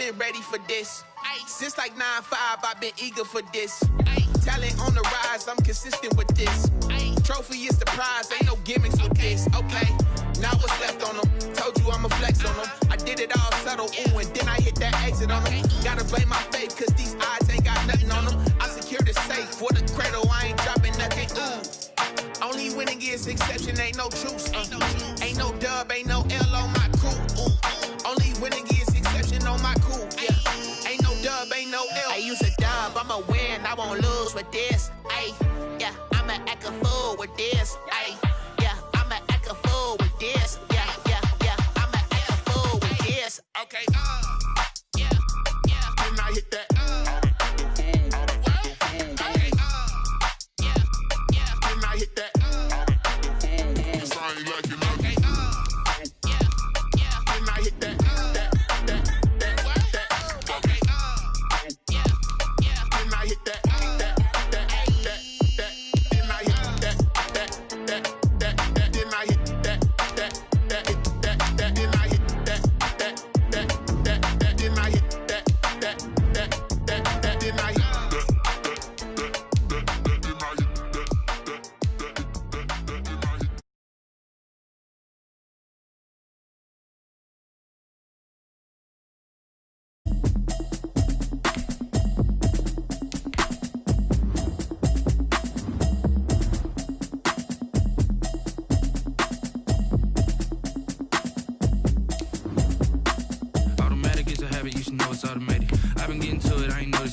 been ready for this. Since like 9-5, I've been eager for this. Talent on the rise, I'm consistent with this. Trophy is the prize, ain't no gimmicks with this. Okay, now what's left on them? Told you I'ma flex on them. I did it all subtle, ooh, and then I hit that exit on them. Gotta blame my faith, cause these odds ain't got nothing on them. I secured the safe for the cradle, I ain't dropping nothing, ooh. Only winning is exception, ain't no truce. Ain't no dub, ain't no L on my crew, ooh. Only winning is exception on my crew, yeah. Ain't no dub, ain't no L. I use a dub, I'ma win, I won't lose with this. Ay, yeah, I'ma act a fool with this. Ay, yeah, I'ma act a fool with this. Yeah, yeah, yeah, I'ma act a fool with this. Okay, yeah, yeah. Then I hit that. Okay, yeah, yeah. Then I hit that. Sorry, like you know. Okay, yeah, yeah. Then I hit that.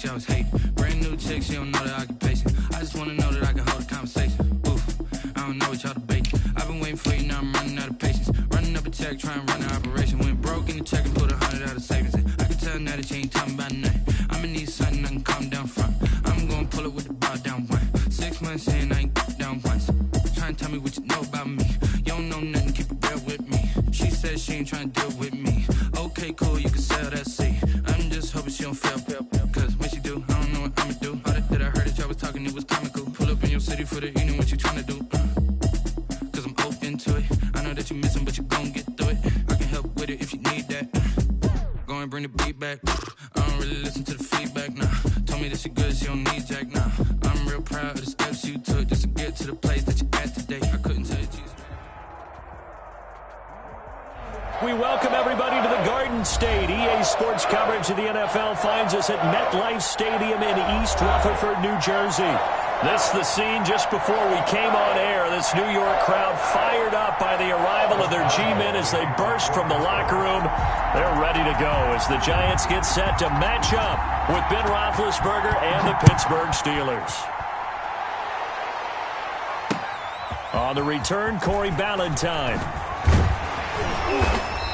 I was hating. Brand new chick, she don't know the occupation. I just wanna know that I can hold a conversation. Oof, I don't know what y'all debating. I've been waiting for you, now I'm running out of patience. Running up a check, trying to run an operation. Went broke in the check and put 100 out of savings. I can tell now that you ain't talking about nothing. I'ma need something I can calm down from. I'm gonna pull it with the bow down one. 6 months in, I ain't down once. Trying to tell me what you know about me. You don't know nothing, keep it real with me. She said she ain't trying to deal with me. Okay, cool, you can sell that seat. I'm just hoping she don't fail. Cause when she do, I don't know what I'ma do. All that I heard that y'all was talking, it was comical. Pull up in your city for the evening, what you tryna do? Cause I'm open to it. I know that you missing, but you gon' get through it. I can help with it if you need that. Go and bring the beat back. I don't really listen to the feedback, nah. Told me that she good, she don't need jack, nah. I'm real proud of the steps you took just to get to the place that you at today. I couldn't tell you, Jesus. We welcome everybody to the Garden State. EA Sports coverage of the NFL finds us at MetLife Stadium in East Rutherford, New Jersey. This is the scene just before we came on air. This New York crowd fired up by the arrival of their G-men as they burst from the locker room. They're ready to go as the Giants get set to match up with Ben Roethlisberger and the Pittsburgh Steelers. On the return, Corey Ballantyne.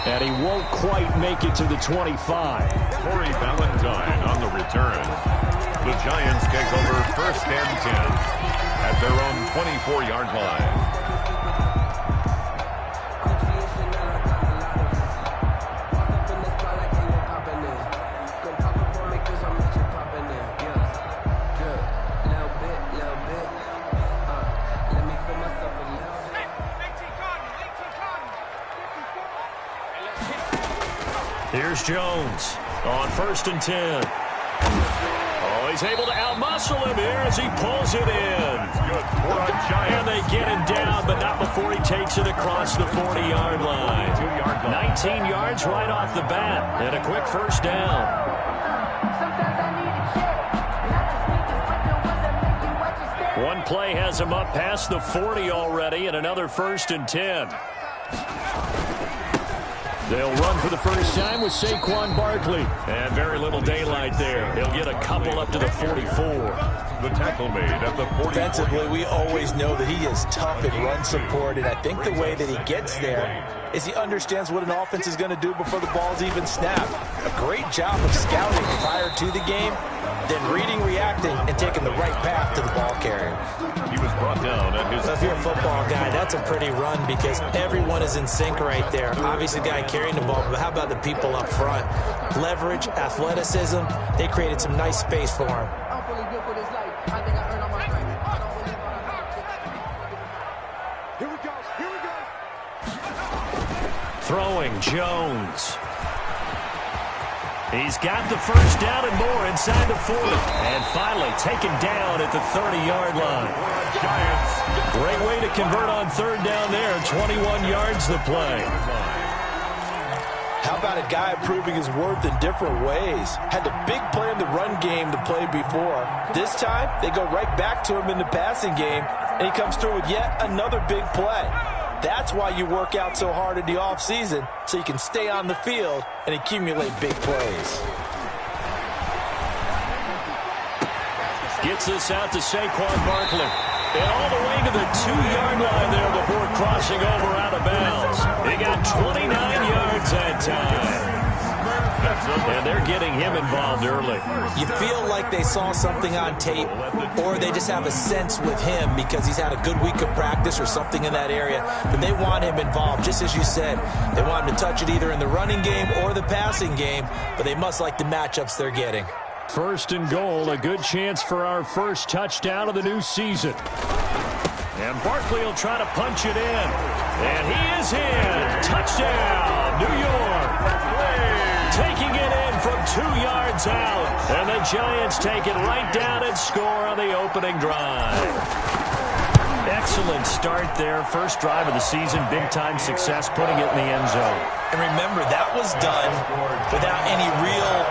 And he won't quite make it to the 25. Corey Ballantyne on the return. The Giants take over first and 10 at their own 24-yard line. Here's Jones on first and 10. Oh, he's able to outmuscle him here as he pulls it in. Good for a Giant. And they get him down, but not before he takes it across the 40-yard line. 19 yards right off the bat, and a quick first down. One play has him up past the 40 already, and another first and 10. They'll run for the first time with Saquon Barkley. And very little daylight there. He'll get a couple up to the 44. The tackle made at the 44. Defensively, we always know that he is tough in run support, and I think the way that he gets there is he understands what an offense is going to do before the ball's even snapped. A great job of scouting prior to the game, then reading, reacting, and taking the right path to the ball carrier. He was brought down at his... So if you're a football guy, that's a pretty run because everyone is in sync right there. Obviously, the guy carrying the ball, but how about the people up front? Leverage, athleticism, they created some nice space for him. Throwing Jones. He's got the first down and more inside the 40. And finally taken down at the 30-yard line. Great way to convert on third down there. 21 yards the play. How about a guy proving his worth in different ways? Had the big play in the run game to play before. This time, they go right back to him in the passing game, and he comes through with yet another big play. That's why you work out so hard in the offseason, so you can stay on the field and accumulate big plays. Gets this out to Saquon Barkley. And all the way to the 2-yard line there before crossing over out of bounds. He got 29 yards that time. And they're getting him involved early. You feel like they saw something on tape, or they just have a sense with him because he's had a good week of practice or something in that area. But they want him involved, just as you said. They want him to touch it either in the running game or the passing game, but they must like the matchups they're getting. First and goal, a good chance for our first touchdown of the new season. And Barkley will try to punch it in. And he is in. Touchdown, New York. Taking it in from 2 yards out. And the Giants take it right down and score on the opening drive. Excellent start there. First drive of the season. Big-time success putting it in the end zone. And remember, that was done without any real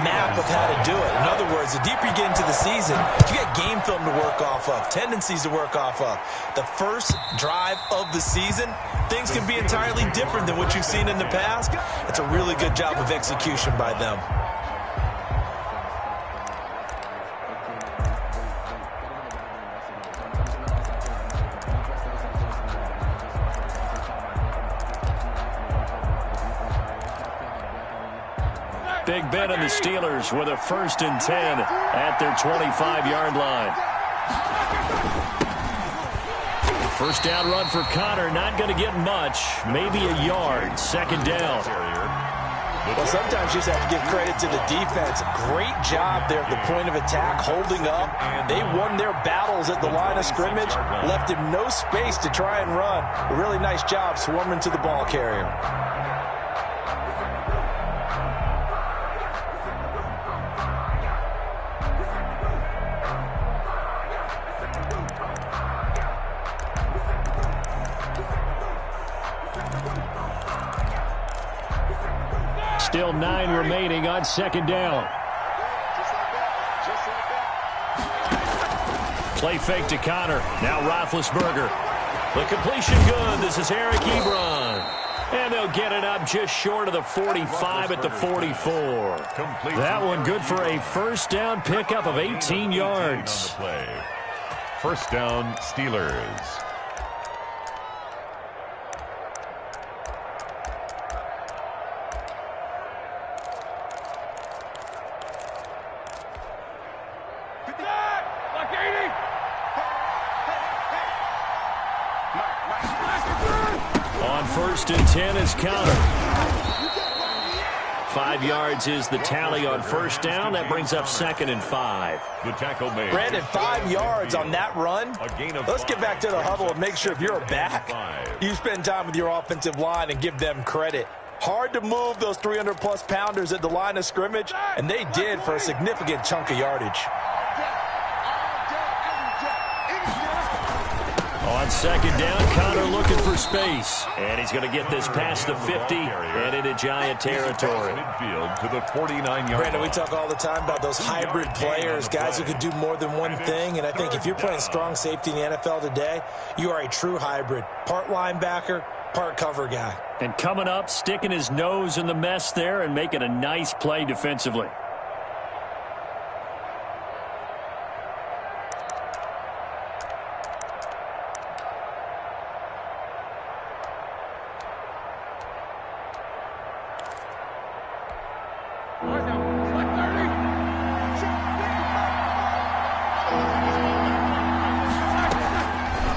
map of how to do it. In other words, the deeper you get into the season, you got game film to work off of, tendencies to work off of. The first drive of the season, things can be entirely different than what you've seen in the past. It's a really good job of execution by them. Big Ben and the Steelers with a 1st and 10 at their 25-yard line. First down run for Connor, not going to get much, maybe a yard. 2nd down. Well, sometimes you just have to give credit to the defense. Great job there at the point of attack, holding up. They won their battles at the line of scrimmage, left him no space to try and run. A really nice job swarming to the ball carrier. Still 9 remaining on 2nd down. Play fake to Connor. Now Roethlisberger. The completion good. This is Eric Ebron. And they'll get it up just short of the 45 at the 44. That one good for a first down pickup of 18 yards. First down, Steelers. On 1st and 10 is Connor. 5 yards is the tally on first down. That brings up 2nd and 5. The tackle made. Brandon, 5 yards on that run. Let's get back to the huddle and make sure if you're a back, you spend time with your offensive line and give them credit. Hard to move those 300-plus pounders at the line of scrimmage, and they did for a significant chunk of yardage. On 2nd down, Connor looking for space. And he's going to get this past the 50 and into Giant territory. Midfield to the 49-yard. Brandon, we talk all the time about those hybrid players, guys who can do more than one thing. And I think if you're playing strong safety in the NFL today, you are a true hybrid. Part linebacker, part cover guy. And coming up, sticking his nose in the mess there and making a nice play defensively.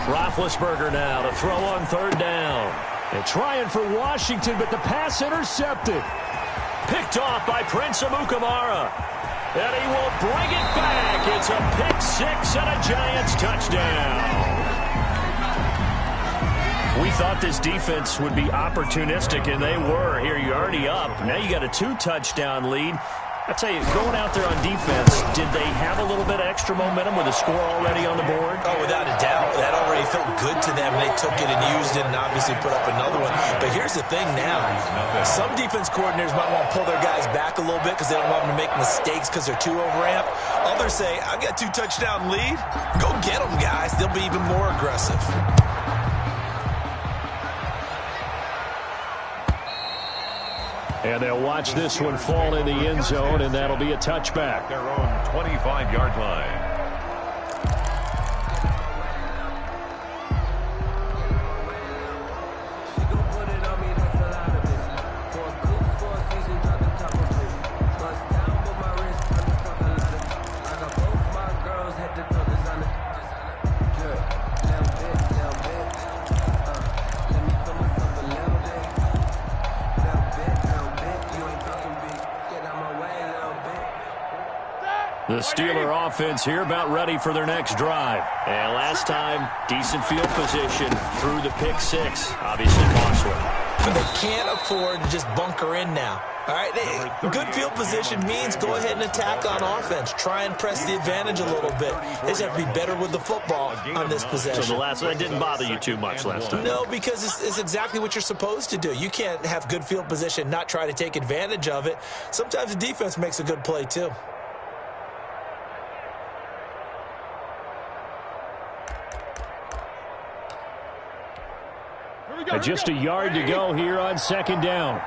Roethlisberger now to throw on 3rd down. They're trying for Washington, but the pass intercepted. Picked off by Prince Amukamara. And he will bring it back. It's a pick 6 and a Giants touchdown. We thought this defense would be opportunistic, and they were. Here, you're already up. Now you got a 2-touchdown lead. I tell you, going out there on defense, did they have a little bit of extra momentum with a score already on the board? Oh, without a doubt. That already felt good to them. They took it and used it and obviously put up another one. But here's the thing now. Some defense coordinators might want to pull their guys back a little bit because they don't want them to make mistakes because they're too overamped. Others say, I've got 2-touchdown lead. Go get them, guys. They'll be even more aggressive. And they'll watch this one fall in the end zone, and that'll be a touchback. Their own 25-yard line. The Steeler offense here about ready for their next drive. And last time, decent field position through the pick six. Obviously costly. But they can't afford to just bunker in now. All right, good field position means go ahead and attack on offense. Try and press the advantage a little bit. They just have to be better with the football on this possession. So the last one didn't bother you too much last time? No, because it's exactly what you're supposed to do. You can't have good field position, not try to take advantage of it. Sometimes the defense makes a good play too. Just a yard to go here on second down.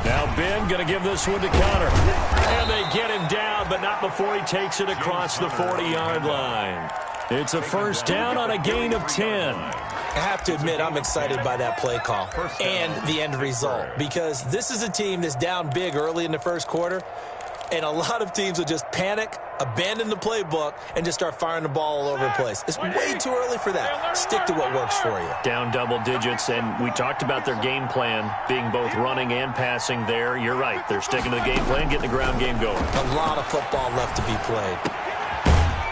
Now Ben going to give this one to Connor. And they get him down, but not before he takes it across the 40-yard line. It's a first down on a gain of 10. I have to admit, I'm excited by that play call and the end result, because this is a team that's down big early in the first quarter, and a lot of teams will just panic, abandon the playbook, and just start firing the ball all over the place. It's way too early for that. Stick to what works for you. Down double digits, and we talked about their game plan being both running and passing there. You're right. They're sticking to the game plan, getting the ground game going. A lot of football left to be played.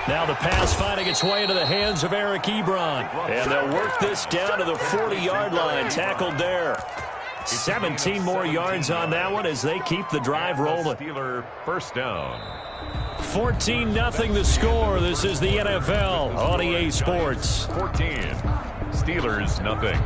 Now the pass finding its way into the hands of Eric Ebron. And they'll work this down to the 40-yard line. Tackled there. 17 more yards on that one as they keep the drive rolling. Steeler first down. 14-0 the score. This is the NFL on EA Sports. 14. Steelers nothing.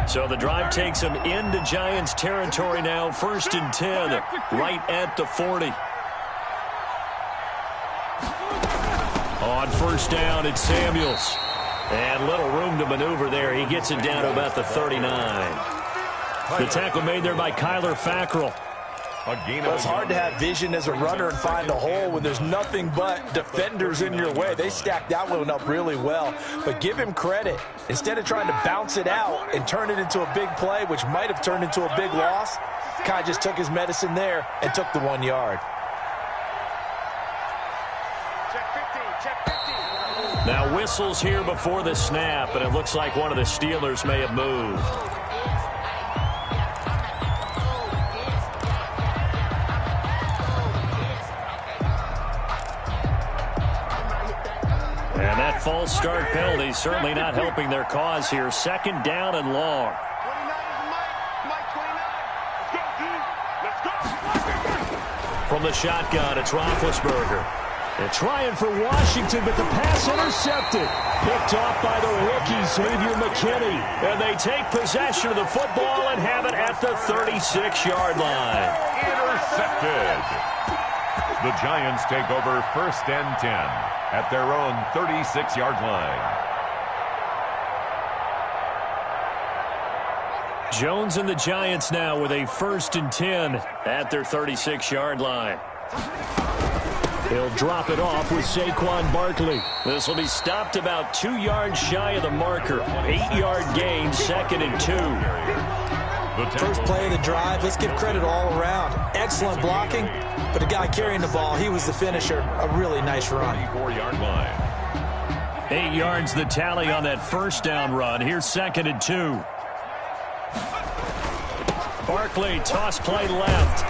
So the drive takes them into Giants territory now. 1st and 10, right at the 40. On first down, it's Samuels. And little room to maneuver there. He gets it down to about the 39. The tackle made there by Kyler Fackrell. Well, it's hard to have vision as a runner and find a hole when there's nothing but defenders in your way. They stacked that one up really well. But give him credit. Instead of trying to bounce it out and turn it into a big play, which might have turned into a big loss, Kai just took his medicine there and took the 1 yard. Now whistles here before the snap, and it looks like one of the Steelers may have moved. And that false start penalty certainly not helping their cause here. 2nd down and long. From the shotgun, it's Roethlisberger. They're trying for Washington, but the pass intercepted. Picked off by the rookie, Xavier McKinney. And they take possession of the football and have it at the 36-yard line. Intercepted. The Giants take over 1st and 10 at their own 36-yard line. Jones and the Giants now with a 1st and 10 at their 36-yard line. He'll drop it off with Saquon Barkley. This will be stopped about 2 yards shy of the marker. 8-yard gain, 2nd and 2. First play of the drive, let's give credit all around. Excellent blocking, but the guy carrying the ball, he was the finisher. A really nice run. 24-yard line. 8 yards the tally on that first down run. Here's 2nd and 2. Barkley, toss play left.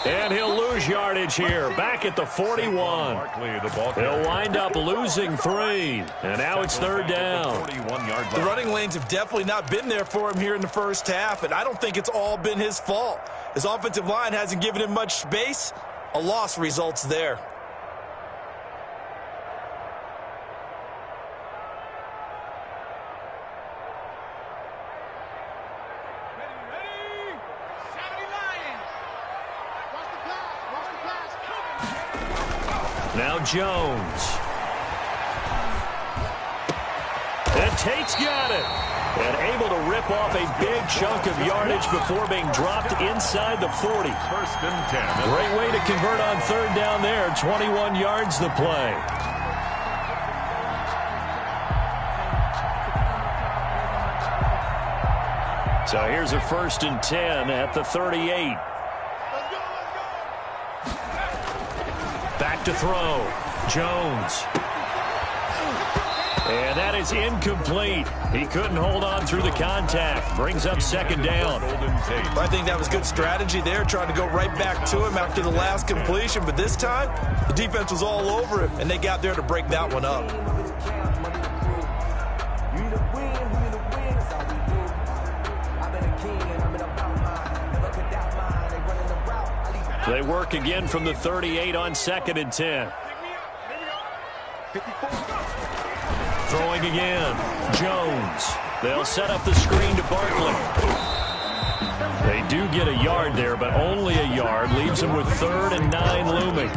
And he'll lose yardage here. Back at the 41. He'll wind up losing 3. And now it's 3rd down. The running lanes have definitely not been there for him here in the first half, and I don't think it's all been his fault. His offensive line hasn't given him much space. A loss results there. Now Jones. And Tate's got it. And able to rip off a big chunk of yardage before being dropped inside the 40. 1st and 10. Great way to convert on 3rd down there. 21 yards the play. So here's a 1st and 10 at the 38. Back to throw. Jones. And that is incomplete. He couldn't hold on through the contact. Brings up 2nd down. I think that was good strategy there, trying to go right back to him after the last completion. But this time, the defense was all over him, and they got there to break that one up. They work again from the 38 on 2nd and 10. Throwing again. Jones. They'll set up the screen to Barkley. They do get a yard there, but only a yard. Leaves them with 3rd and 9 looming.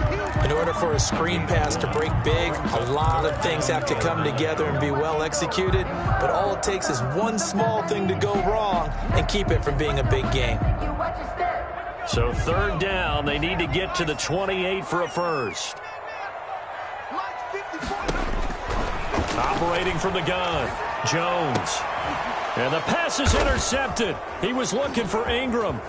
In order for a screen pass to break big, a lot of things have to come together and be well executed. But all it takes is one small thing to go wrong and keep it from being a big game. So 3rd down, they need to get to the 28 for a first. Operating from the gun, Jones. And the pass is intercepted. He was looking for Ingram.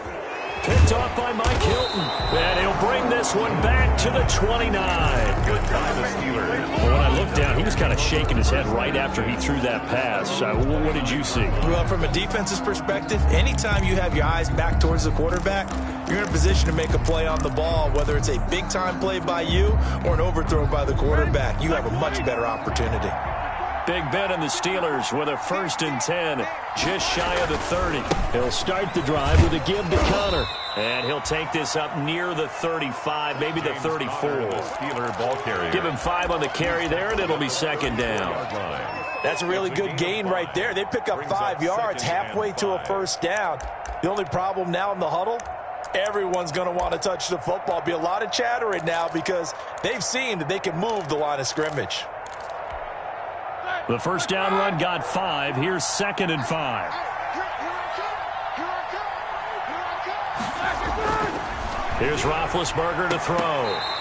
Picked off by Mike Hilton. And he'll bring this one back to the 29. Good by the Steelers. Well, when I looked down, he was kind of shaking his head right after he threw that pass. What did you see? Well, from a defense's perspective, anytime you have your eyes back towards the quarterback, you're in a position to make a play on the ball, whether it's a big-time play by you or an overthrow by the quarterback. You have a much better opportunity. Big Ben and the Steelers with a 1st and 10, just shy of the 30. He'll start the drive with a give to Connor. And he'll take this up near the 35, maybe the 34. Steeler ball carrier. Give him 5 on the carry there, and it'll be 2nd down. That's a really good gain right there. They pick up 5 yards halfway to a 1st down. The only problem now in the huddle, everyone's going to want to touch the football. Be a lot of chattering now because they've seen that they can move the line of scrimmage. The 1st down run got 5. Here's 2nd and 5. Here's Roethlisberger to throw.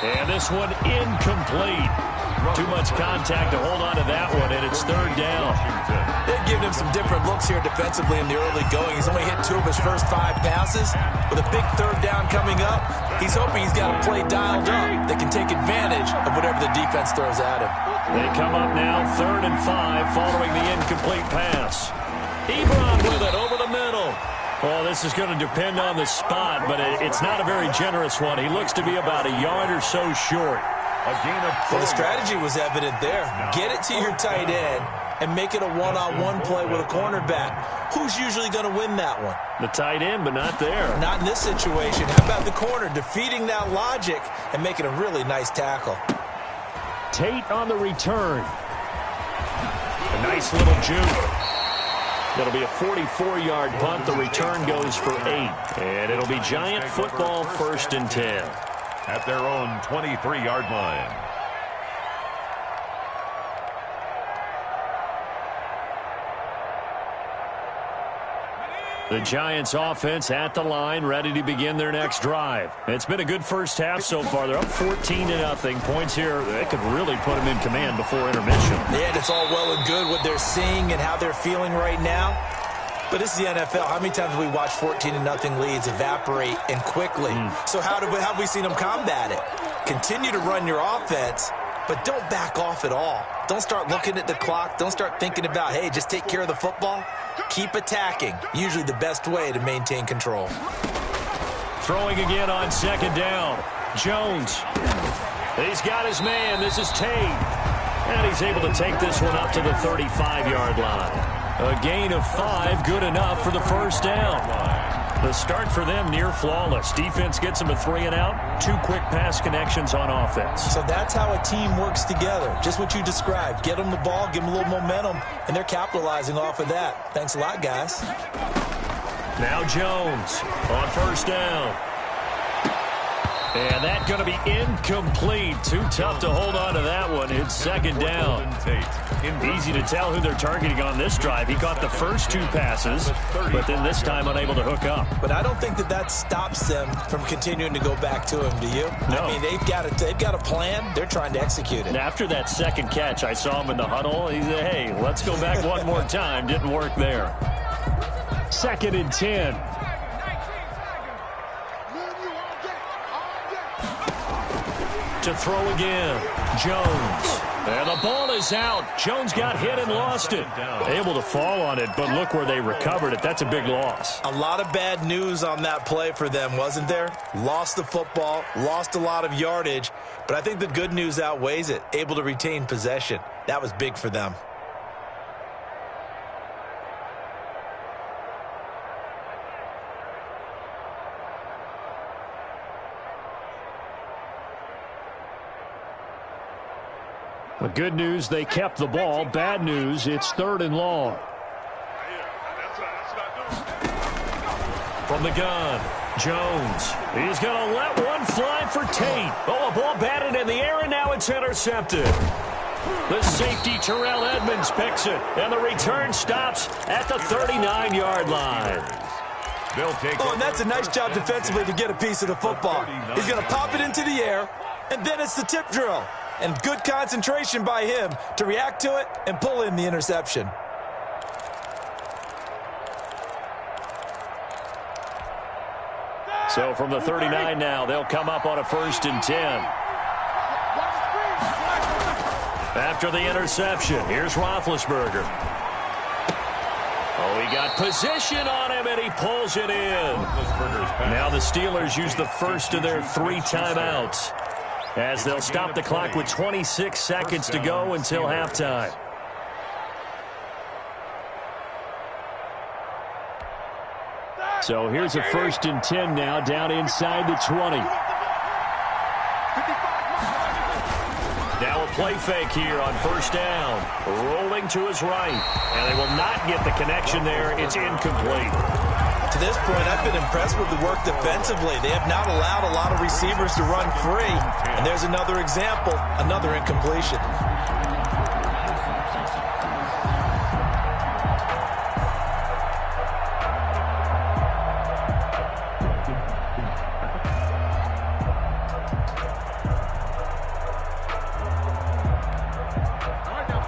And this one incomplete. Too much contact to hold on to that one, and it's 3rd down. They've given him some different looks here defensively in the early going. He's only hit 2 of his first 5 passes. With a big 3rd down coming up, he's hoping he's got a play dialed up that can take advantage of whatever the defense throws at him. They come up now 3rd and 5 following the incomplete pass. Ebron with it over the middle. Well, this is going to depend on the spot, but it's not a very generous one. He looks to be about a yard or so short. Well, the strategy was evident there. Get it to your tight end and make it a one-on-one play with a cornerback. Who's usually going to win that one? The tight end, but not there. Not in this situation. How about the corner defeating that logic and making a really nice tackle? Tate on the return. A nice little juke. That'll be a 44-yard punt. The return goes for 8. And it'll be Giant football 1st and 10. At their own 23-yard line. The Giants offense at the line, ready to begin their next drive. It's been a good first half so far. They're up 14-0. Points here, they could really put them in command before intermission. Yeah, and it's all well and good what they're seeing and how they're feeling right now. But this is the NFL. How many times have we watched 14-0 leads evaporate and quickly? So how have we seen them combat it? Continue to run your offense, but don't back off at all. Don't start looking at the clock. Don't start thinking about, hey, just take care of the football. Keep attacking. Usually the best way to maintain control. Throwing again on second down. Jones. He's got his man. This is Tate. And he's able to take this one up to the 35-yard line. A gain of 5, good enough for the first down. The start for them near flawless. Defense gets them a 3 and out. 2 quick pass connections on offense. So that's how a team works together. Just what you described. Get them the ball, give them a little momentum, and they're capitalizing off of that. Thanks a lot, guys. Now Jones on first down. And that's going to be incomplete. Too tough to hold on to that one. It's second down. Easy to tell who they're targeting on this drive. He caught the first 2 passes, but then this time unable to hook up. But I don't think that stops them from continuing to go back to him, do you? No. I mean, they've got a plan. They're trying to execute it. And after that second catch, I saw him in the huddle. He said, hey, let's go back one more time. Didn't work there. 2nd and 10. To throw again, Jones. And the ball is out. Jones got hit and lost it. Able to fall on it, but look where they recovered it. That's a big loss. A lot of bad news on that play for them, wasn't there? Lost the football, lost a lot of yardage, but I think the good news outweighs it. Able to retain possession. That was big for them. The good news, they kept the ball. Bad news, it's 3rd and long. From the gun, Jones. He's going to let one fly for Tate. Oh, a ball batted in the air, and now it's intercepted. The safety, Terrell Edmonds, picks it, and the return stops at the 39-yard line. And that's a nice job defensively to get a piece of the football. He's going to pop it into the air, and then it's the tip drill. And good concentration by him to react to it and pull in the interception. So from the 39 now, they'll come up on a 1st and 10. After the interception, here's Roethlisberger. Oh, he got position on him, and he pulls it in. Now the Steelers use the first of their 3 timeouts, as they'll stop the clock with 26 seconds to go until halftime. So here's a 1st and 10 now, down inside the 20. Now a play fake here on 1st down. Rolling to his right, and they will not get the connection there. It's incomplete. To this point, I've been impressed with the work defensively. They have not allowed a lot of receivers to run free. And there's another example, another incompletion.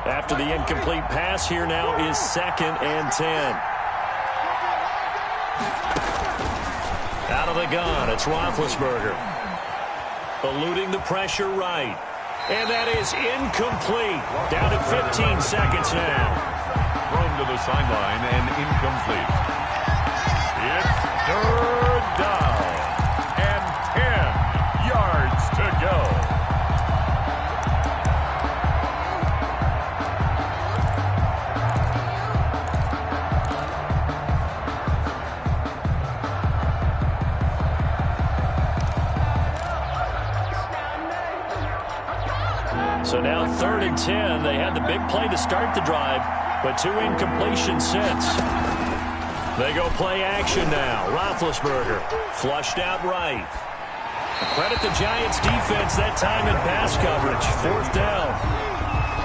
After the incomplete pass, here now is 2nd and 10. Out of the gun, it's Roethlisberger. Eluding the pressure right. And that is incomplete. Down to 15 seconds now. Thrown to the sideline and incomplete. It's 3rd down and 10 yards to go. So now 3rd and 10. They had the big play to start the drive, but 2 incompletions since. They go play action now. Roethlisberger flushed out right. Credit the Giants defense that time in pass coverage. 4th down.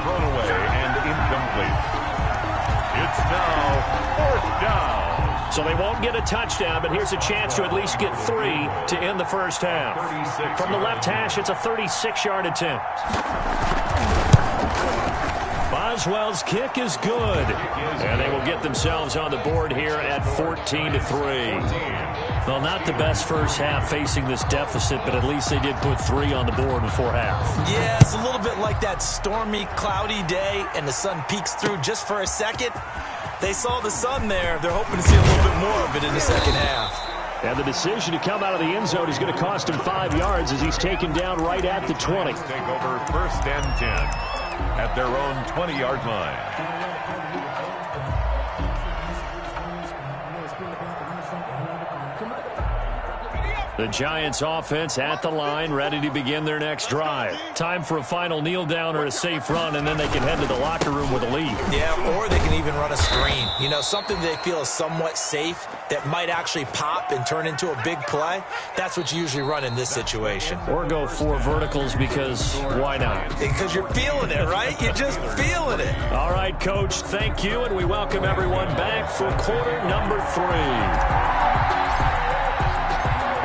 Thrown away and incomplete. It's now 4th down. So they won't get a touchdown, but here's a chance to at least get 3 to end the first half. From the left hash, it's a 36-yard attempt. Boswell's kick is good. And they will get themselves on the board here at 14-3. Well, not the best first half facing this deficit, but at least they did put 3 on the board before half. Yeah, it's a little bit like that stormy, cloudy day, and the sun peeks through just for a second. They saw the sun there. They're hoping to see a little bit more of it in the second half. And the decision to come out of the end zone is going to cost him 5 yards as he's taken down right at the 20. Take over 1st and 10 at their own 20-yard line. The Giants offense at the line, ready to begin their next drive. Time for a final kneel down or a safe run, and then they can head to the locker room with a lead. Yeah, or they can even run a screen. You know, something they feel is somewhat safe that might actually pop and turn into a big play. That's what you usually run in this situation. Or go 4 verticals because why not? Because you're feeling it, right? You're just feeling it. All right, Coach, thank you, and we welcome everyone back for quarter number 3.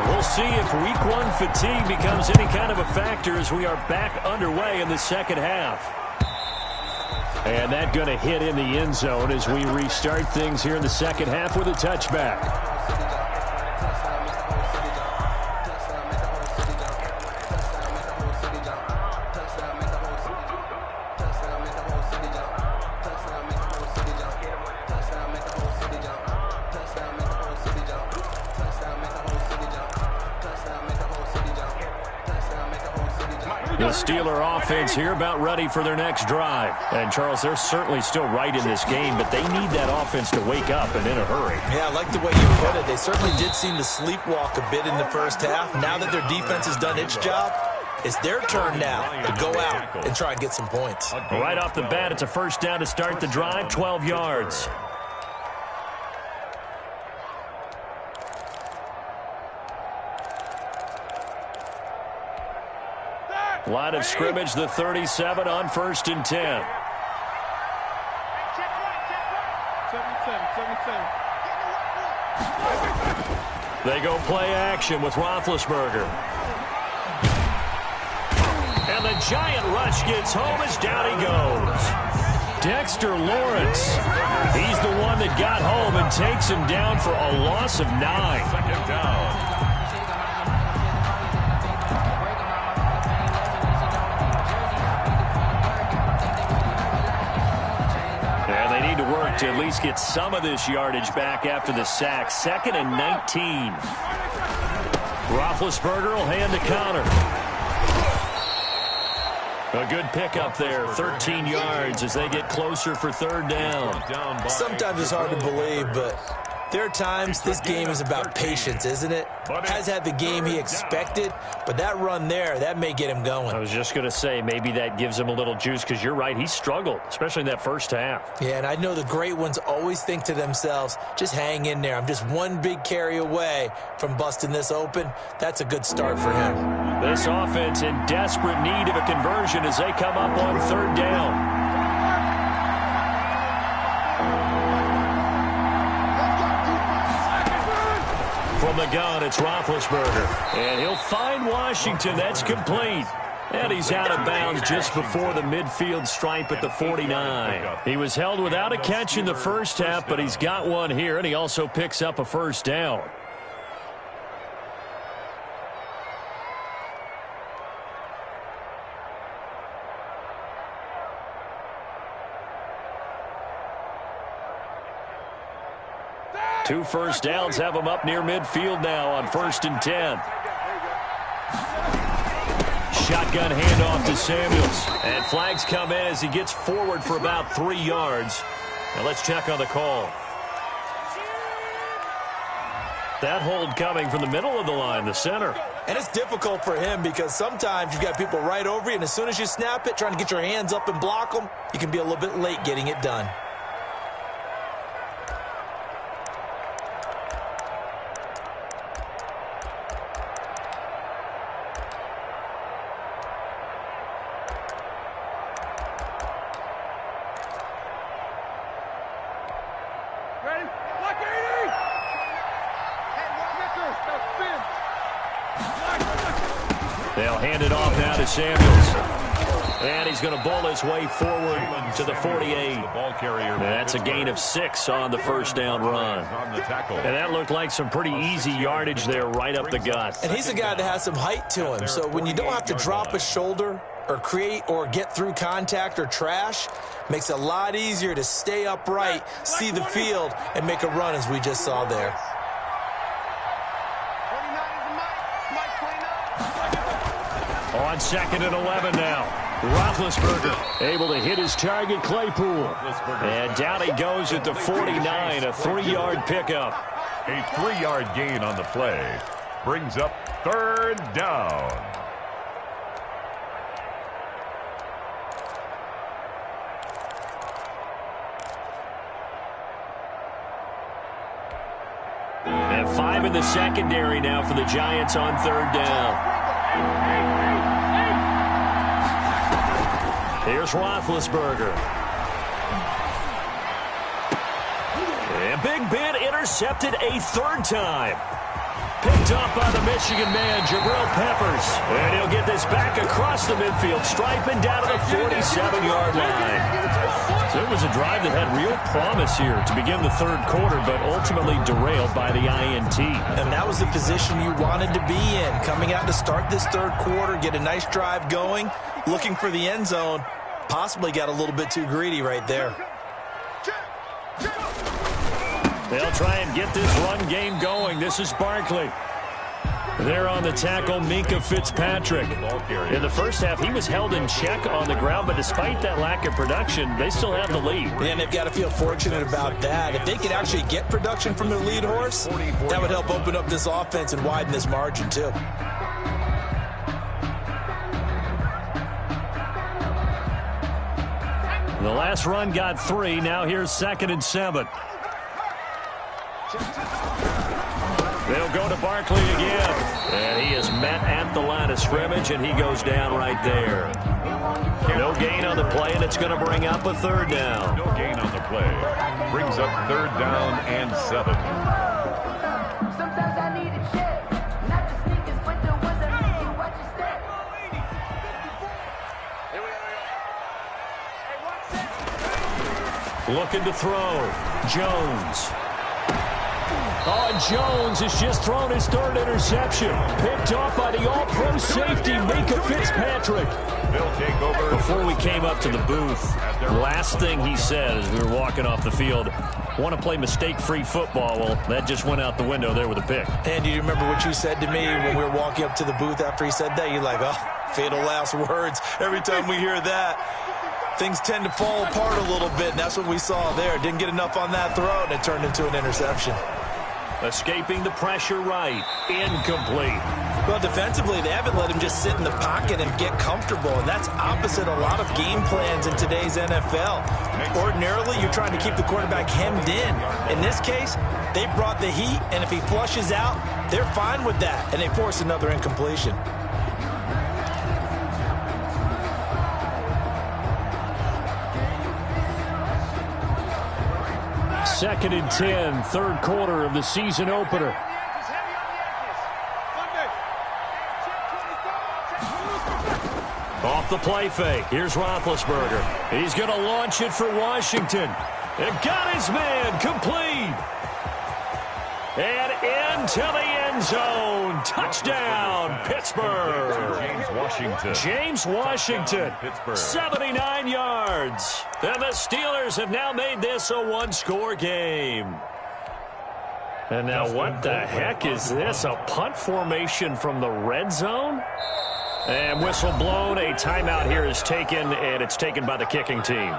We'll see if week 1 fatigue becomes any kind of a factor as we are back underway in the second half. And that going to hit in the end zone as we restart things here in the second half with a touchback. The Steeler offense here about ready for their next drive. And, Charles, they're certainly still right in this game, but they need that offense to wake up and in a hurry. Yeah, I like the way you put it. They certainly did seem to sleepwalk a bit in the first half. Now that their defense has done its job, it's their turn now to go out and try and get some points. Right off the bat, it's a first down to start the drive, 12 yards. Line of scrimmage, the 37 on 1st and 10. They go play action with Roethlisberger. And the giant rush gets home as down he goes. Dexter Lawrence. He's the one that got home and takes him down for a loss of 9. Second down. To work to at least get some of this yardage back after the sack. 2nd and 19. Roethlisberger will hand to Connor. A good pickup there, 13 yards as they get closer for 3rd down. Sometimes it's hard to believe, but there are times this game is about patience, isn't it? Has had the game he expected, but that run there, that may get him going. I was just going to say maybe that gives him a little juice because you're right, he struggled, especially in that first half. Yeah, and I know the great ones always think to themselves, just hang in there. I'm just one big carry away from busting this open. That's a good start for him. This offense in desperate need of a conversion as they come up on 3rd down. From the gun, it's Roethlisberger. And he'll find Washington. That's complete. And he's out of bounds just before the midfield stripe at the 49. He was held without a catch in the first half, but he's got one here, and he also picks up a first down. Two first downs have him up near midfield now on 1st and 10. Shotgun handoff to Samuels. And flags come in as he gets forward for about 3 yards. Now let's check on the call. That hold coming from the middle of the line, the center. And it's difficult for him because sometimes you've got people right over you, and as soon as you snap it, trying to get your hands up and block them, you can be a little bit late getting it done. They'll hand it off now to Samuels. And he's going to bowl his way forward to the 48. That's a gain of 6 on the first down run. And that looked like some pretty easy yardage there right up the gut. And he's a guy that has some height to him. So when you don't have to drop a shoulder or create or get through contact or trash, makes it a lot easier to stay upright, see the field, and make a run as we just saw there. On 2nd and 11 now. Roethlisberger able to hit his target, Claypool. And down he goes at the 49, a 3-yard pickup. A 3-yard gain on the play brings up 3rd down. And 5 in the secondary now for the Giants on 3rd down. Here's Roethlisberger. And Big Ben intercepted a 3rd time. Picked up by the Michigan man, Jabril Peppers. And he'll get this back across the midfield stripe and down to the 47-yard line. So it was a drive that had real promise here to begin the 3rd quarter, but ultimately derailed by the INT. And that was the position you wanted to be in. Coming out to start this 3rd quarter, get a nice drive going, looking for the end zone. Possibly got a little bit too greedy right there. They'll try and get this run game going. This is Barkley. There on the tackle, Minka Fitzpatrick. In the first half, he was held in check on the ground, but despite that lack of production, they still have the lead. And they've got to feel fortunate about that. If they could actually get production from their lead horse, that would help open up this offense and widen this margin, too. The last run got 3. Now here's 2nd and 7. They'll go to Barkley again. And he is met at the line of scrimmage, and he goes down right there. No gain on the play, and it's going to bring up a 3rd down. No gain on the play. Brings up 3rd down and 7. Sometimes I need a check. Not the sneakers, but the ones that make you watch your step. Looking to throw. Jones. Oh, and Jones has just thrown his 3rd interception. Picked off by the all-pro safety, Minka Fitzpatrick. They'll take over. Before we came up to the booth, last thing he said as we were walking off the field, want to play mistake-free football. Well, that just went out the window there with a pick. And do you remember what you said to me when we were walking up to the booth after he said that? You're like, oh, fatal last words. Every time we hear that, things tend to fall apart a little bit, and that's what we saw there. Didn't get enough on that throw, and it turned into an interception. Escaping the pressure right. Incomplete. Well, defensively, they haven't let him just sit in the pocket and get comfortable, and that's opposite a lot of game plans in today's NFL. Ordinarily, you're trying to keep the quarterback hemmed in. In this case, they brought the heat, and if he flushes out, they're fine with that, and they force another incompletion. Second and 10, 3rd quarter of the season opener. Off the play fake. Here's Roethlisberger. He's going to launch it for Washington. It got his man complete. And into the end zone. Touchdown, Pittsburgh. James Washington, Pittsburgh. 79 yards. And the Steelers have now made this a 1-score game. And now what the heck is this? A punt formation from the red zone? And whistle blown. A timeout here is taken, and it's taken by the kicking team.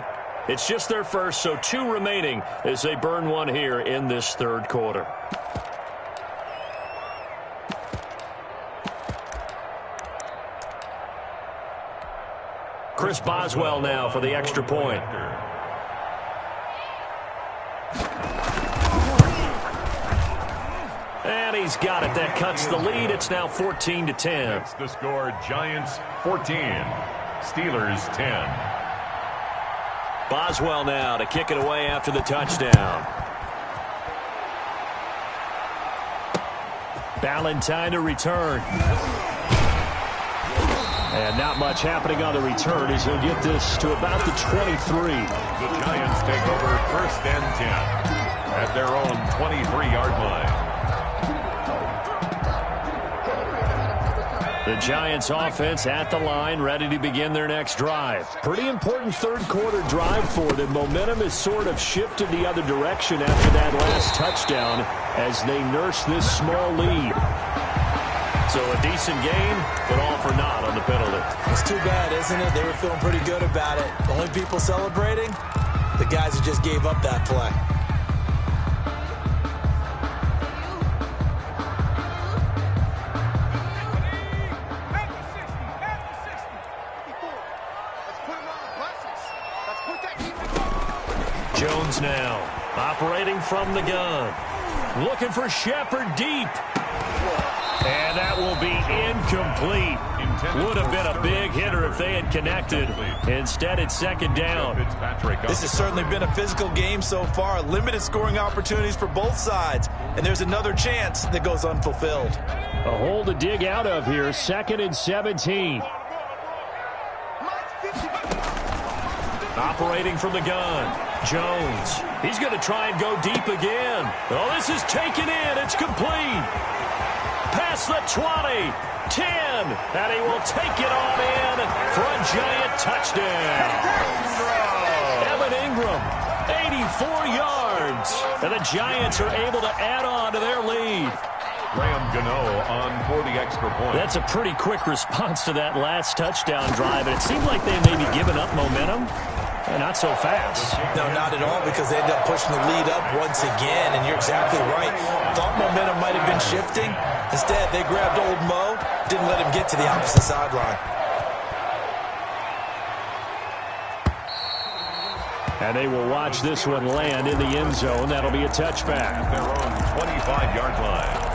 It's just their first, so 2 remaining as they burn 1 here in this 3rd quarter. Chris Boswell now for the extra point. And he's got it. That cuts the lead. It's now 14-10. That's the score. Giants 14. Steelers 10. Boswell now to kick it away after the touchdown. Ballantyne to return. And not much happening on the return as he'll get this to about the 23. The Giants take over 1st and 10 at their own 23-yard line. The Giants offense at the line, ready to begin their next drive. Pretty important third-quarter drive for them. Momentum has sort of shifted the other direction after that last touchdown as they nurse this small lead. So a decent game, but all for naught on the penalty. It's too bad, isn't it? They were feeling pretty good about it. The only people celebrating, the guys who just gave up that play. Jones now, operating from the gun. Looking for Shepard deep. And that will be incomplete. Would have been a big hitter if they had connected. Instead, it's 2nd down. This has certainly been a physical game so far. Limited scoring opportunities for both sides. And there's another chance that goes unfulfilled. A hole to dig out of here. 2nd and 17. Operating from the gun. Jones. He's going to try and go deep again. Oh, this is taken in. It's complete. Past the 20. 10. And he will take it on in for a giant touchdown. Evan Ingram, 84 yards. And the Giants are able to add on to their lead. Graham Gano on for the extra point. That's a pretty quick response to that last touchdown drive. And it seemed like they may be giving up momentum. Not so fast. No, not at all, because they ended up pushing the lead up once again, and you're exactly right. Thought momentum might have been shifting. Instead, they grabbed old Mo, didn't let him get to the opposite sideline. And they will watch this one land in the end zone. That'll be a touchback. Their own 25-yard line.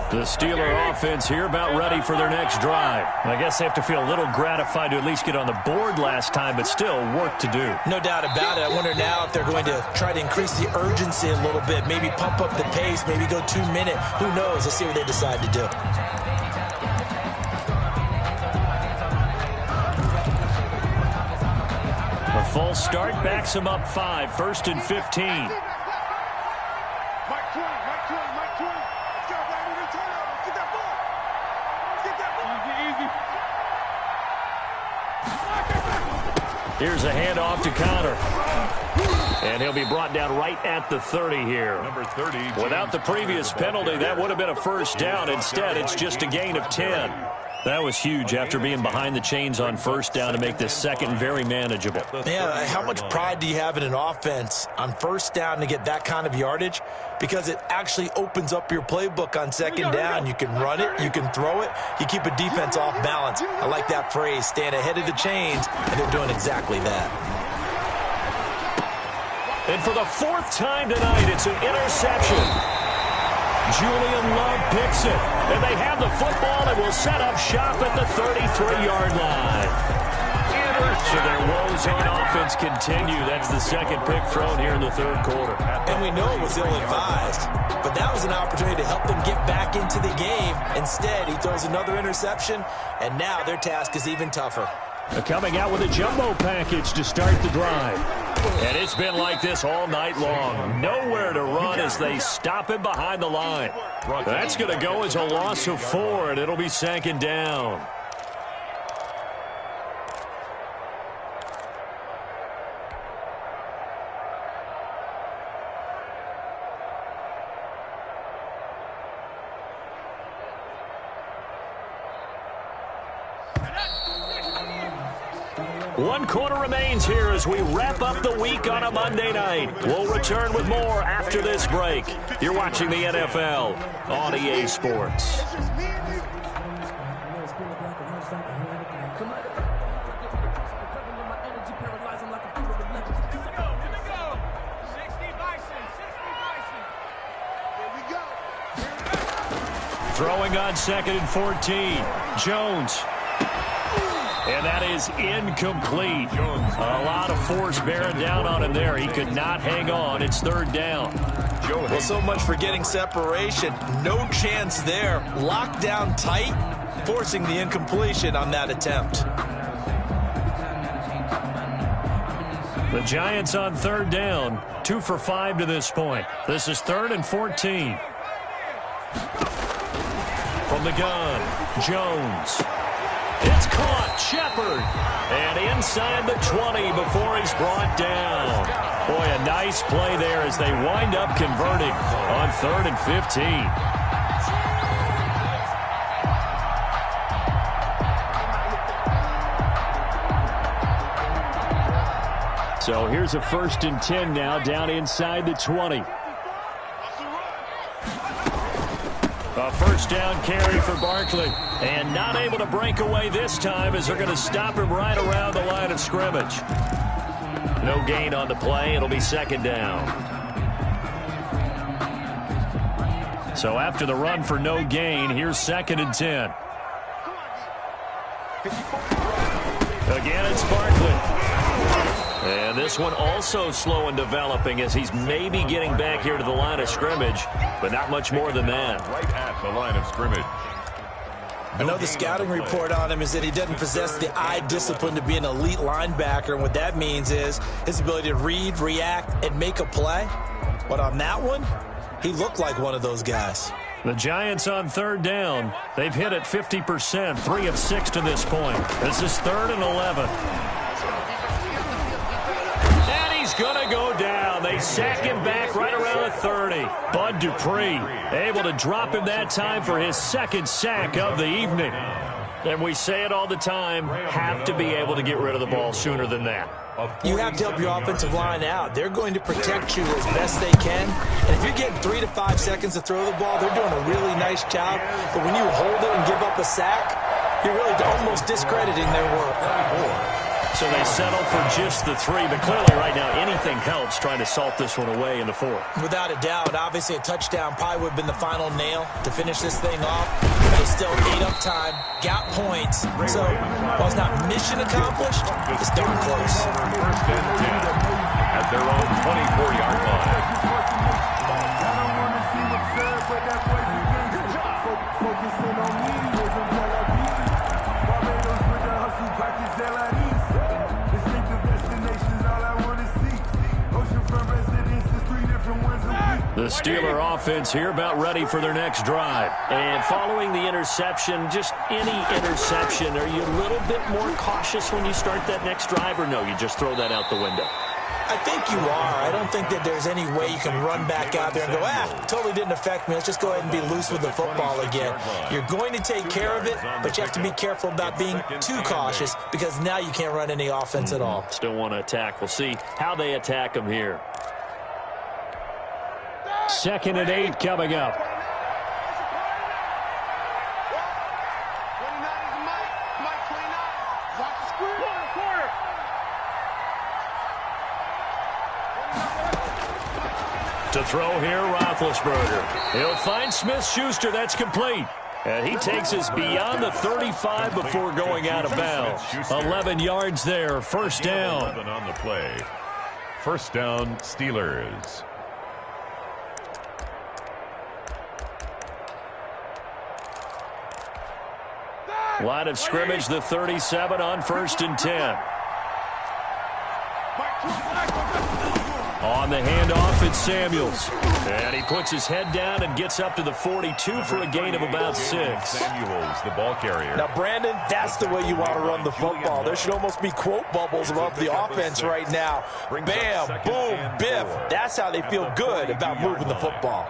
The Steeler offense here about ready for their next drive. I guess they have to feel a little gratified to at least get on the board last time, but still work to do. No doubt about it. I wonder now if they're going to try to increase the urgency a little bit, maybe pump up the pace, maybe go 2-minute. Who knows? Let's see what they decide to do. A false start backs them up 5, 1st and 15. Here's a handoff to Connor. And he'll be brought down right at the 30 here. Number 30. Without the previous penalty, that would have been a first down. Instead, it's just a gain of 10. That was huge after being behind the chains on first down to make this second very manageable. Yeah, how much pride do you have in an offense on first down to get that kind of yardage? Because it actually opens up your playbook on 2nd down. You can run it, you can throw it, you keep a defense off balance. I like that phrase, staying ahead of the chains, and they're doing exactly that. And for the 4th time tonight, it's an interception. Julian Love picks it. And they have the football and will set up shop at the 33-yard line. So their woes on offense continue. That's the 2nd pick thrown here in the 3rd quarter. And we know it was ill-advised, but that was an opportunity to help them get back into the game. Instead, he throws another interception, and now their task is even tougher. Coming out with a jumbo package to start the drive. And it's been like this all night long. Nowhere to run as they stop him behind the line. That's going to go as a loss of 4, and it'll be 2nd down. One quarter remains here as we wrap up the week on a Monday night. We'll return with more after this break. You're watching the NFL on EA Sports. Throwing on 2nd and 14. Jones. And that is incomplete. A lot of force bearing down on him there. He could not hang on. It's third down. Well, so much for getting separation. No chance there. Locked down tight, forcing the incompletion on that attempt. The Giants on third down. 2 for 5 to this point. This is 3rd and 14. From the gun, Jones. It's caught, Shepard. And inside the 20 before he's brought down. Boy, a nice play there as they wind up converting on 3rd and 15. So here's a 1st and 10 now down inside the 20. A first down carry for Barkley. And not able to break away this time as they're going to stop him right around the line of scrimmage. No gain on the play. It'll be 2nd down. So after the run for no gain, here's 2nd and 10. Again, it's Barkley. And this one also slow and developing as he's maybe getting back here to the line of scrimmage, but not much more than that. Right at the line of scrimmage. I know the scouting report on him is that he doesn't possess the eye discipline to be an elite linebacker, and what that means is his ability to read, react, and make a play. But on that one, he looked like one of those guys. The Giants on third down. They've hit it 50%, 3 of 6 to this point. This is 3rd and 11. Going to go down. They sack him back right around the 30. Bud Dupree able to drop him that time for his 2nd sack of the evening. And we say it all the time, have to be able to get rid of the ball sooner than that. You have to help your offensive line out. They're going to protect you as best they can. And if you're getting 3 to 5 seconds to throw the ball, they're doing a really nice job. But when you hold it and give up a sack, you're really almost discrediting their work. So they settle for just the 3, but clearly right now anything helps trying to salt this one away in the 4th. Without a doubt, obviously a touchdown probably would have been the final nail to finish this thing off. They still ate up time, got points. So while it's not mission accomplished, it's darn close. 1st and 10 at their own 24-yard line. The Steeler offense here about ready for their next drive. And following the interception, just any interception, are you a little bit more cautious when you start that next drive, or no, you just throw that out the window? I think you are. I don't think that there's any way you can run back out there and go, totally didn't affect me. Let's just go ahead and be loose with the football again. You're going to take care of it, but you have to be careful about being too cautious because now you can't run any offense at all. Still want to attack. We'll see how they attack them here. 2nd and 8 coming up. To throw here, Roethlisberger. He'll find Smith-Schuster. That's complete. And he takes us beyond the 35 before going out of bounds. 11 yards there. 1st down. 11 on the play. 1st down, Steelers. Line of scrimmage, the 37 on 1st and 10. On the handoff, it's Samuels. And he puts his head down and gets up to the 42 for a gain of about 6. Samuels, the ball carrier. Now, Brandon, that's the way you want to run the football. There should almost be quote bubbles above the offense right now. Bam, boom, biff. That's how they feel good about moving the football.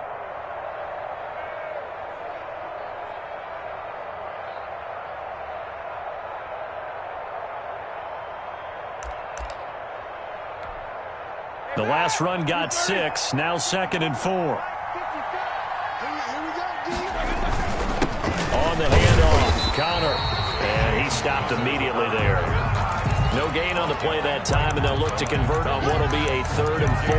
The last run got 6. Now 2nd and 4. On the handoff, Connor. And he stopped immediately there. No gain on the play that time, and they'll look to convert on what will be a 3rd and 4.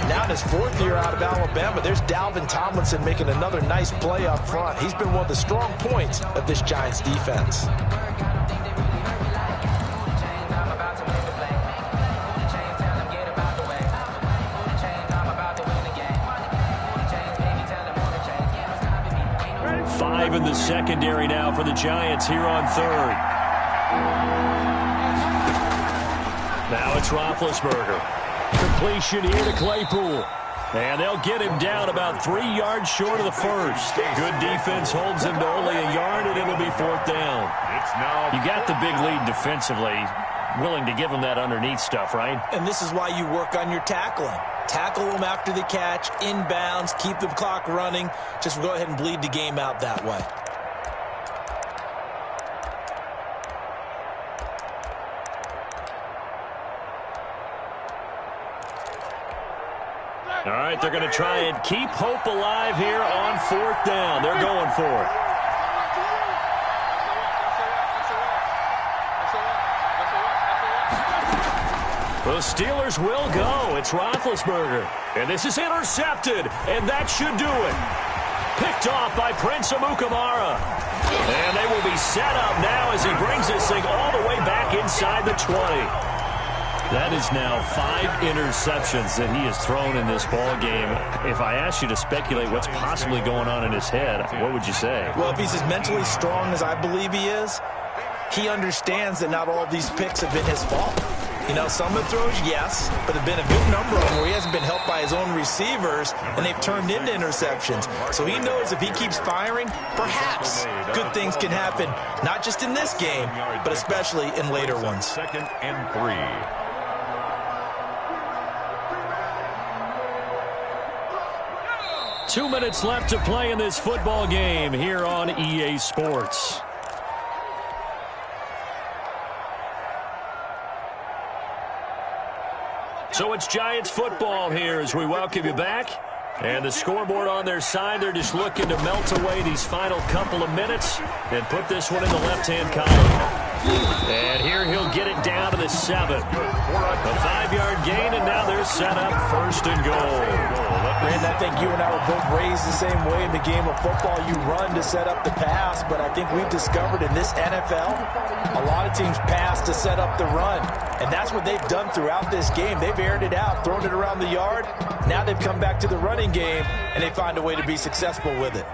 Now in his 4th year out of Alabama, there's Dalvin Tomlinson making another nice play up front. He's been one of the strong points of this Giants defense. 5 in the secondary now for the Giants here on third. Now it's Roethlisberger. Completion here to Claypool. And they'll get him down about 3 yards short of the first. Good defense holds him to only a yard, and it'll be fourth down. You got the big lead defensively. Willing to give him that underneath stuff, right? And this is why you work on your tackling. Tackle them after the catch, inbounds, keep the clock running. Just go ahead and bleed the game out that way. All right, they're going to try and keep hope alive here on fourth down. They're going for it. The Steelers will go. It's Roethlisberger. And this is intercepted, and that should do it. Picked off by Prince Amukamara. And they will be set up now as he brings this thing all the way back inside the 20. That is now 5 interceptions that he has thrown in this ball game. If I asked you to speculate what's possibly going on in his head, what would you say? Well, if he's as mentally strong as I believe he is, he understands that not all of these picks have been his fault. You know, some of the throws, yes, but there have been a good number of them where he hasn't been helped by his own receivers, and they've turned into interceptions. So he knows if he keeps firing, perhaps good things can happen, not just in this game, but especially in later ones. 2nd and 3. 2 minutes left to play in this football game here on EA Sports. So it's Giants football here as we welcome you back. And the scoreboard on their side, they're just looking to melt away these final couple of minutes and put this one in the left-hand column. And here he'll get it down to the 7. A 5-yard gain, and now they're set up 1st and goal. Brandon, I think you and I were both raised the same way in the game of football. You run to set up the pass, but I think we've discovered in this NFL, a lot of teams pass to set up the run. And that's what they've done throughout this game. They've aired it out, thrown it around the yard. Now they've come back to the running game, and they find a way to be successful with it.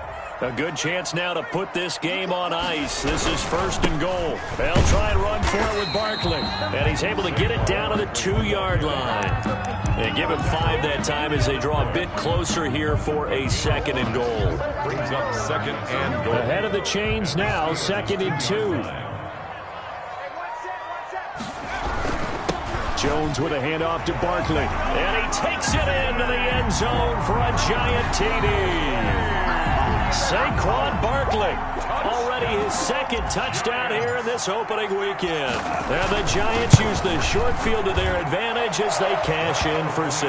A good chance now to put this game on ice. This is 1st and goal. They'll try and run for it with Barkley. And he's able to get it down to the 2-yard line. They give him 5 that time as they draw a bit closer here for a 2nd and goal. Brings up 2nd and goal. Ahead of the chains now, 2nd and 2. Jones with a handoff to Barkley. And he takes it into the end zone for a giant TD. Saquon Barkley, already his 2nd touchdown here in this opening weekend. And the Giants use the short field to their advantage as they cash in for 6.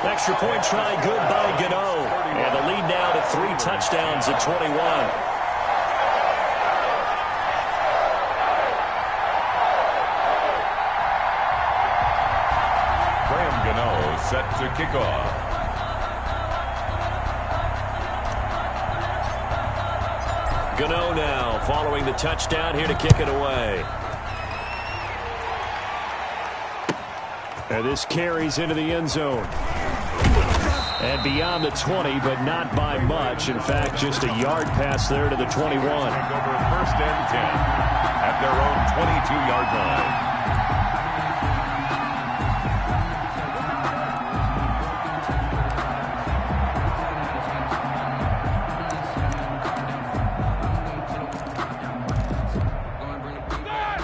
Extra point try good by Gano. And the lead now to 3 touchdowns at 21. Set to kick off. Gano now following the touchdown here to kick it away. And this carries into the end zone. And beyond the 20, but not by much. In fact, just a yard pass there to the 21. Over 1st and 10 at their own 22-yard line.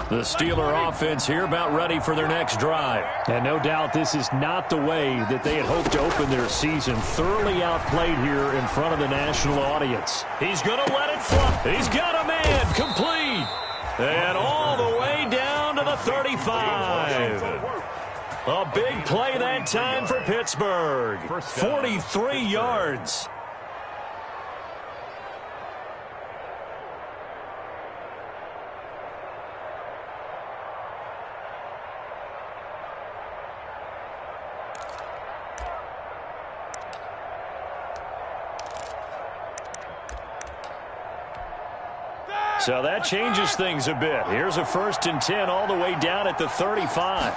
The Steeler offense here about ready for their next drive. And no doubt this is not the way that they had hoped to open their season. Thoroughly outplayed here in front of the national audience. He's going to let it fly. He's got a man complete. And all the way down to the 35. A big play that time for Pittsburgh. 43 yards. So that changes things a bit. Here's a 1st and 10 all the way down at the 35.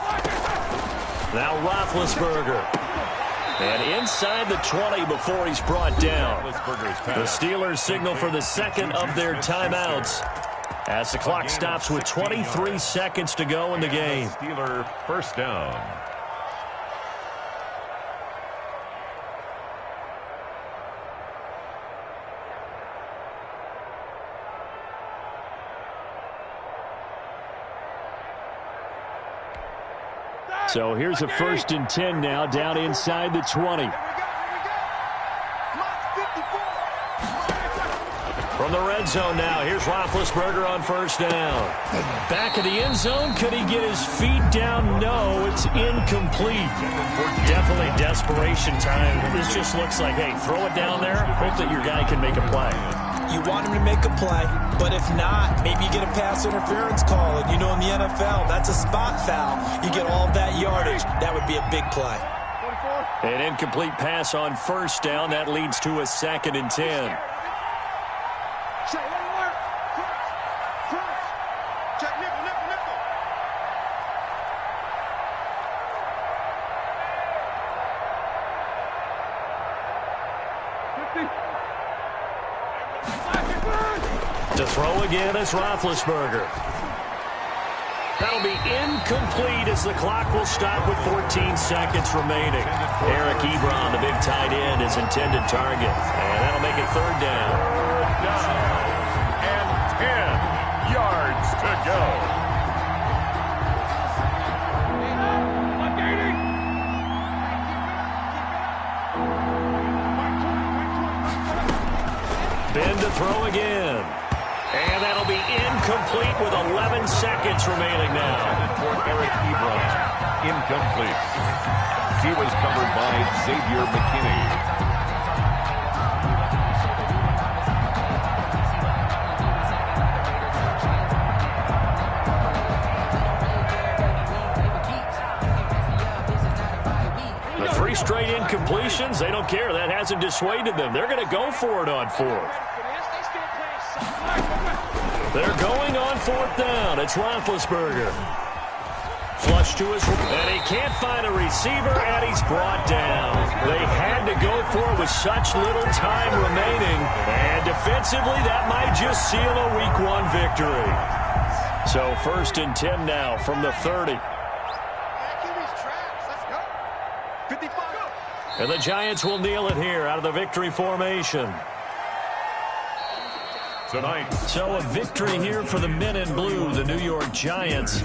Now Roethlisberger. And inside the 20 before he's brought down. The Steelers signal for the second of their timeouts as the clock stops with 23 seconds to go in the game. Steeler first down. So here's a 1st and 10 now, down inside the 20. From the red zone now, here's Roethlisberger on 1st down. Back of the end zone, could he get his feet down? No, it's incomplete. Definitely desperation time. This just looks like, hey, throw it down there, hope that your guy can make a play. You want him to make a play, but if not, maybe you get a pass interference call. And you know in the NFL, that's a spot foul. You get all of that yardage. That would be a big play. An incomplete pass on 1st down. That leads to a 2nd and 10. To throw again is Roethlisberger. That'll be incomplete as the clock will stop with 14 seconds remaining. Eric Ebron, the big tight end, is intended target. And that'll make it 3rd down. And 10 yards to go. Ben to throw again. And that'll be incomplete with 11 seconds remaining now. For Eric Ebron, incomplete. He was covered by Xavier McKinney. The 3 straight incompletions, they don't care. That hasn't dissuaded them. They're going to go for it on 4th. They're going on 4th down. It's Roethlisberger. Flush to his... And he can't find a receiver, and he's brought down. They had to go for it with such little time remaining. And defensively, that might just seal a Week 1 victory. So 1st and 10 now from the 30. And the Giants will kneel it here out of the victory formation. Tonight. So a victory here for the men in blue, the New York Giants.